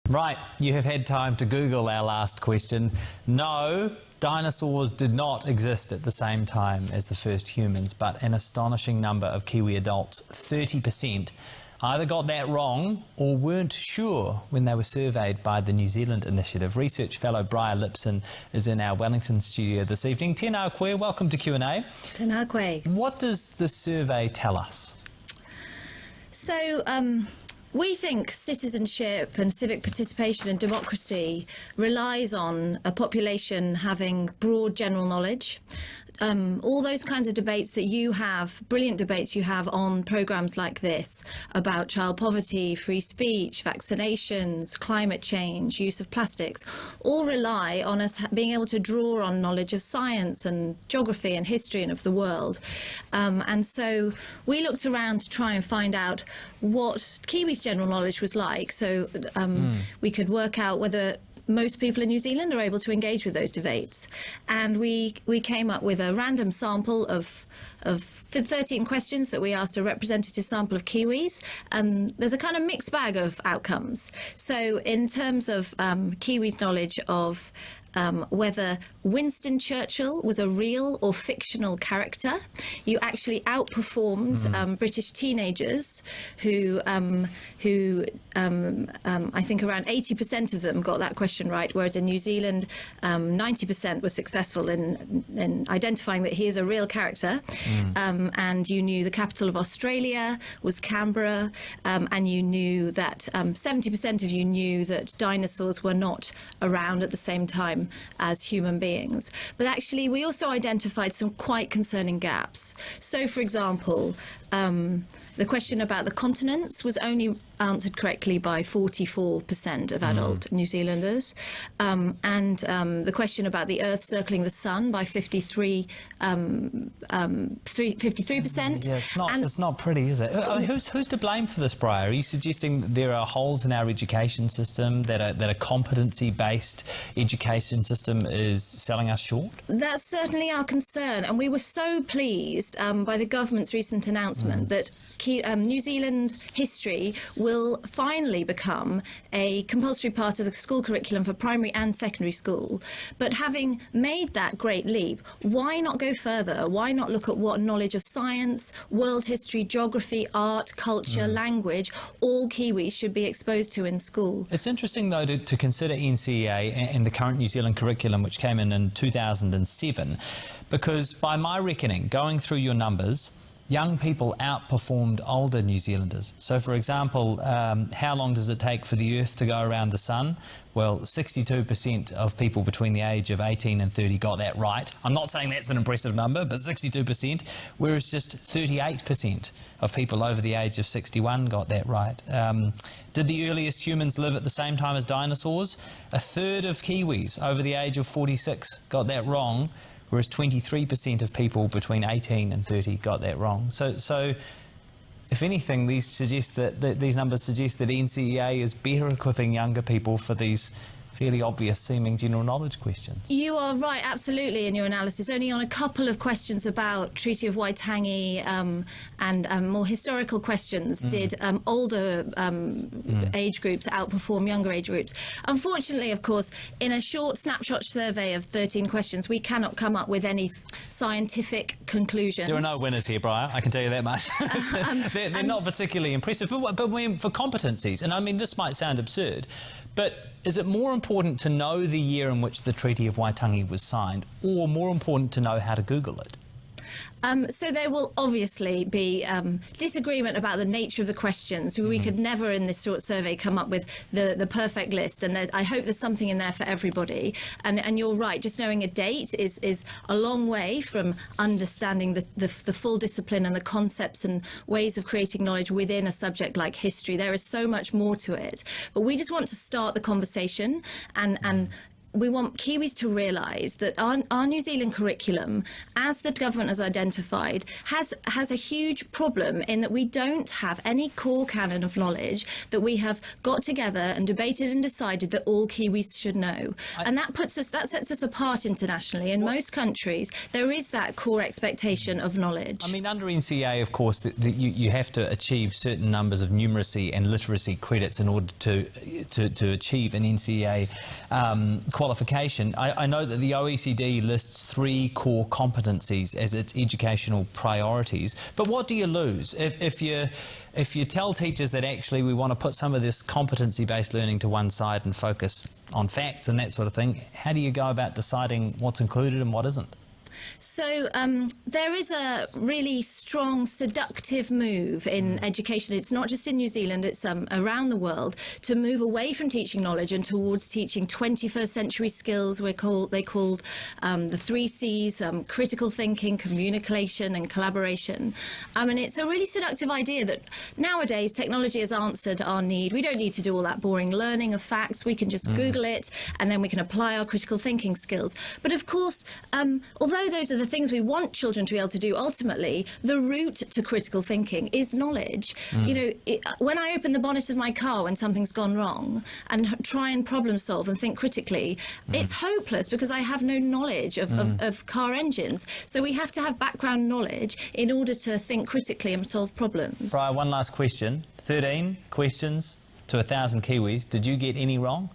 Right, you have had time to Google our last question. No, dinosaurs did not exist at the same time as the first humans, but an astonishing number of Kiwi adults, 30%, either got that wrong or weren't sure when they were surveyed by the New Zealand Initiative. Research fellow Briar Lipson is in our Wellington studio this evening. Tēnā koe, welcome to Q&A. Tēnā koe. What does the survey tell us? So, we think citizenship and civic participation and democracy relies on a population having broad general knowledge. All those kinds of debates that you have, brilliant debates you have on programmes like this about child poverty, free speech, vaccinations, climate change, use of plastics, all rely on us being able to draw on knowledge of science and geography and history and of the world. And so we looked around to try and find out what Kiwis' general knowledge was like. So we could work out whether most people in New Zealand are able to engage with those debates. And we came up with a random sample of 13 questions that we asked a representative sample of Kiwis, and there's a kind of mixed bag of outcomes. So in terms of Kiwis' knowledge of whether Winston Churchill was a real or fictional character, you actually outperformed British teenagers who I think around 80% of them got that question right, whereas in New Zealand 90% were successful in identifying that he is a real character. And you knew the capital of Australia was Canberra, and you knew that 70% of you knew that dinosaurs were not around at the same time as human beings. But actually we also identified some quite concerning gaps. So for example, the question about the continents was only answered correctly by 44% of adult New Zealanders, and the question about the Earth circling the Sun by 53%. Yeah, it's not pretty, is it? Who's to blame for this, Briar? Are you suggesting that there are holes in our education system, that a competency-based education system is selling us short? That's certainly our concern, and we were so pleased by the government's recent announcement that New Zealand history will finally become a compulsory part of the school curriculum for primary and secondary school. But having made that great leap, why not go further? Why not look at what knowledge of science, world history, geography, art, culture, language, all Kiwis should be exposed to in school? It's interesting, though, to consider NCEA and the current New Zealand curriculum, which came in 2007, because by my reckoning, going through your numbers, young people outperformed older New Zealanders. So, for example, how long does it take for the Earth to go around the Sun? Well, 62% of people between the age of 18 and 30 got that right. I'm not saying that's an impressive number, but 62%, whereas just 38% of people over the age of 61 got that right. Did the earliest humans live at the same time as dinosaurs? A third of Kiwis over the age of 46 got that wrong, whereas 23% of people between 18 and 30 got that wrong. So if anything, these numbers suggest that NCEA is better equipping younger people for these fairly obvious seeming general knowledge questions. You are right, absolutely, in your analysis. Only on a couple of questions about Treaty of Waitangi and more historical questions did older age groups outperform younger age groups. Unfortunately, of course, in a short snapshot survey of 13 questions, we cannot come up with any scientific conclusions. There are no winners here, Briar, I can tell you that much. they're not particularly impressive, but for competencies, and I mean, this might sound absurd, but is it more important to know the year in which the Treaty of Waitangi was signed, or more important to know how to Google it? So there will obviously be disagreement about the nature of the questions. We could never in this short survey come up with the perfect list, and I hope there's something in there for everybody. And you're right, just knowing a date is a long way from understanding the full discipline and the concepts and ways of creating knowledge within a subject like history. There is so much more to it. But we just want to start the conversation and Kiwis to realise that our New Zealand curriculum, as the government has identified, has a huge problem in that we don't have any core canon of knowledge that we have got together and debated and decided that all Kiwis should know. And that sets us apart internationally. In most countries, there is that core expectation of knowledge. I mean, under NCEA, of course, you have to achieve certain numbers of numeracy and literacy credits in order to achieve an NCEA qualification. I know that the OECD lists 3 core competencies as its educational priorities, but what do you lose if you tell teachers that actually we want to put some of this competency-based learning to one side and focus on facts and that sort of thing? How do you go about deciding what's included and what isn't? So there is a really strong, seductive move in education. It's not just in New Zealand, it's around the world, to move away from teaching knowledge and towards teaching 21st century skills. They called the 3 C's, critical thinking, communication and collaboration. And it's a really seductive idea that nowadays technology has answered our need. We don't need to do all that boring learning of facts. We can just Google it and then we can apply our critical thinking skills. But of course, although those are the things we want children to be able to do, ultimately the route to critical thinking is knowledge. You know, when I open the bonnet of my car when something's gone wrong and try and problem solve and think critically, it's hopeless because I have no knowledge of car engines. So we have to have background knowledge in order to think critically and solve problems. Briar, one last question. 13 questions to 1,000 Kiwis. Did you get any wrong?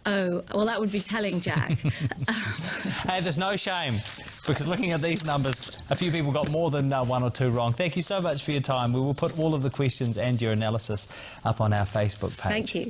Oh, well, that would be telling, Jack. Hey, there's no shame, because looking at these numbers, a few people got more than 1 or 2 wrong. Thank you so much for your time. We will put all of the questions and your analysis up on our Facebook page. Thank you.